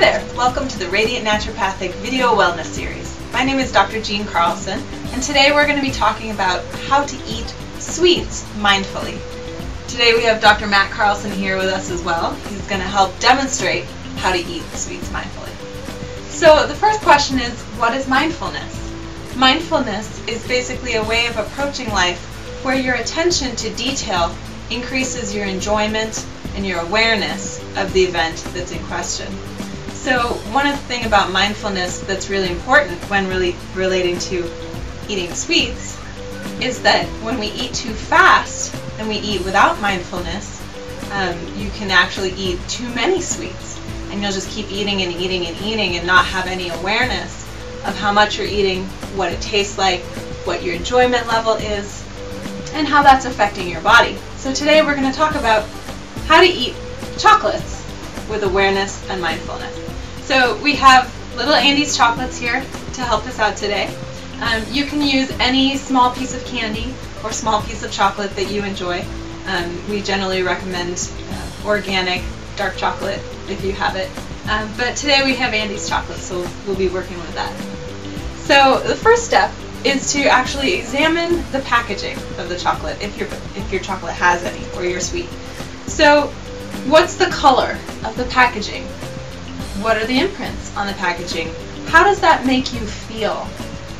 there! Welcome to the Radiant Naturopathic Video Wellness Series. My name is Dr. Jean Carlson, and today we're going to be talking about how to eat sweets mindfully. Today we have Dr. Matt Carlson here with us as well. He's going to help demonstrate how to eat sweets mindfully. So the first question is, what is mindfulness? Mindfulness is basically a way of approaching life where your attention to detail increases your enjoyment and your awareness of the event that's in question. So one of the things about mindfulness that's really important when really relating to eating sweets is that when we eat too fast and we eat without mindfulness, you can actually eat too many sweets, and you'll just keep eating and eating and eating and not have any awareness of how much you're eating, what it tastes like, what your enjoyment level is, and how that's affecting your body. So today we're going to talk about how to eat chocolates with awareness and mindfulness. So we have little Andy's chocolates here to help us out today. You can use any small piece of candy or small piece of chocolate that you enjoy. We generally recommend organic dark chocolate if you have it. But today we have Andy's chocolate, so we'll be working with that. So the first step is to actually examine the packaging of the chocolate, if your chocolate has any, or your sweet. So what's the color of the packaging? What are the imprints on the packaging? How does that make you feel?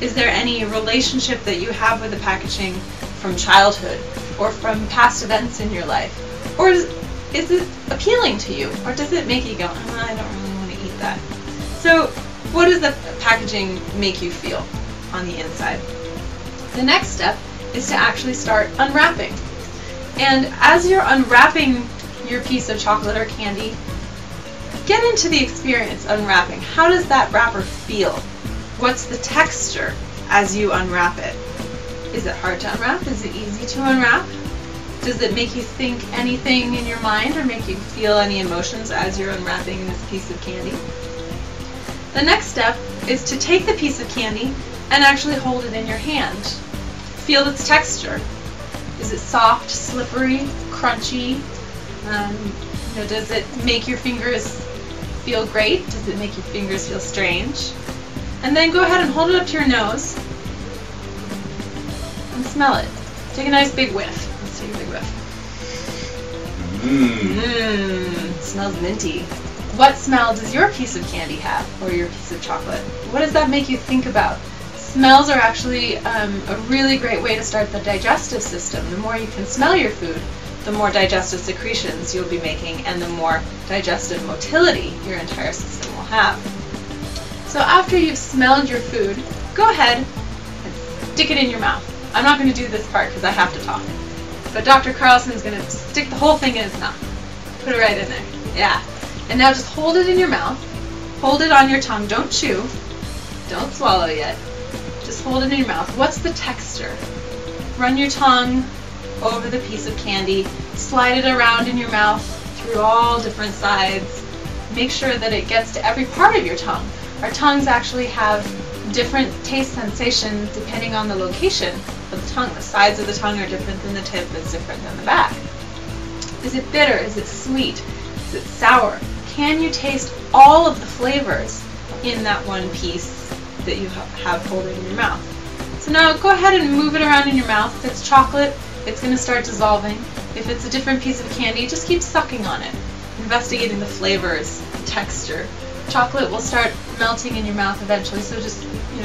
Is there any relationship that you have with the packaging from childhood or from past events in your life? Or is it appealing to you? Or does it make you go, oh, I don't really want to eat that? So what does the packaging make you feel on the inside? The next step is to actually start unwrapping. And as you're unwrapping your piece of chocolate or candy, get into the experience unwrapping. How does that wrapper feel? What's the texture as you unwrap it? Is it hard to unwrap? Is it easy to unwrap? Does it make you think anything in your mind or make you feel any emotions as you're unwrapping this piece of candy? The next step is to take the piece of candy and actually hold it in your hand. Feel its texture. Is it soft, slippery, crunchy? Does it make your fingers feel great? Does it make your fingers feel strange? And then go ahead and hold it up to your nose and smell it. Take a nice big whiff. Let's take a big whiff. It smells minty. What smell does your piece of candy have, or your piece of chocolate? What does that make you think about? Smells are actually a really great way to start the digestive system. The more you can smell your food, the more digestive secretions you'll be making and the more digestive motility your entire system will have. So after you've smelled your food, go ahead and stick it in your mouth. I'm not going to do this part because I have to talk. But Dr. Carlson's going to stick the whole thing in his mouth. Put it right in there. Yeah. And now just hold it in your mouth. Hold it on your tongue. Don't chew. Don't swallow yet. Just hold it in your mouth. What's the texture? Run your tongue over the piece of candy. Slide it around in your mouth through all different sides. Make sure that it gets to every part of your tongue. Our tongues actually have different taste sensation depending on the location of the tongue. The sides of the tongue are different than the tip, it's different than the back. Is it bitter? Is it sweet? Is it sour? Can you taste all of the flavors in that one piece that you have holding in your mouth? So now go ahead and move it around in your mouth. If it's chocolate, it's going to start dissolving. If it's a different piece of candy, just keep sucking on it, investigating the flavors, the texture. Chocolate will start melting in your mouth eventually, so just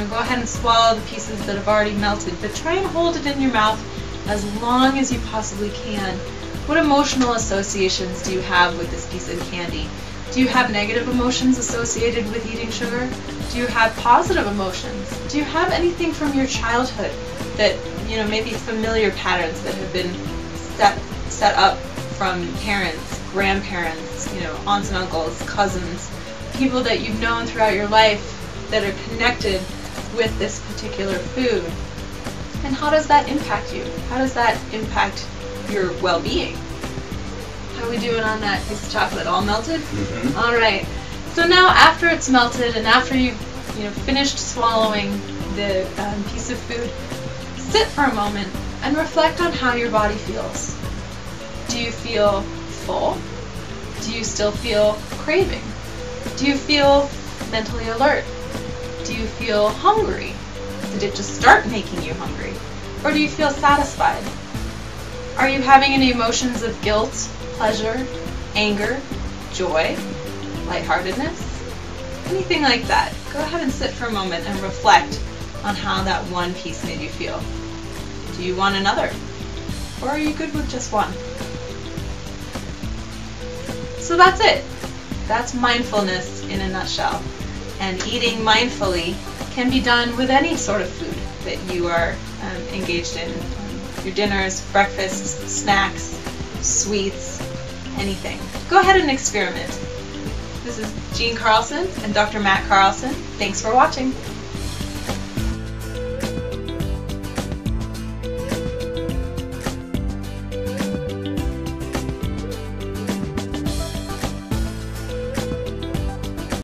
go ahead and swallow the pieces that have already melted, but try and hold it in your mouth as long as you possibly can. What emotional associations do you have with this piece of candy? Do you have negative emotions associated with eating sugar? Do you have positive emotions? Do you have anything from your childhood that, maybe familiar patterns that have been set up from parents, grandparents, aunts and uncles, cousins, people that you've known throughout your life that are connected with this particular food? And how does that impact you? How does that impact your well-being? How are we doing on that piece of chocolate? All melted? Mm-hmm. All right. So now after it's melted and after you've finished swallowing the piece of food, sit for a moment and reflect on how your body feels. Do you feel full? Do you still feel craving? Do you feel mentally alert? Do you feel hungry? Did it just start making you hungry? Or do you feel satisfied? Are you having any emotions of guilt, pleasure, anger, joy, lightheartedness? Anything like that. Go ahead and sit for a moment and reflect on how that one piece made you feel. Do you want another? Or are you good with just one? So that's it. That's mindfulness in a nutshell. And eating mindfully can be done with any sort of food that you are engaged in. Your dinners, breakfasts, snacks, sweets, anything. Go ahead and experiment. This is Jean Carlson and Dr. Matt Carlson. Thanks for watching.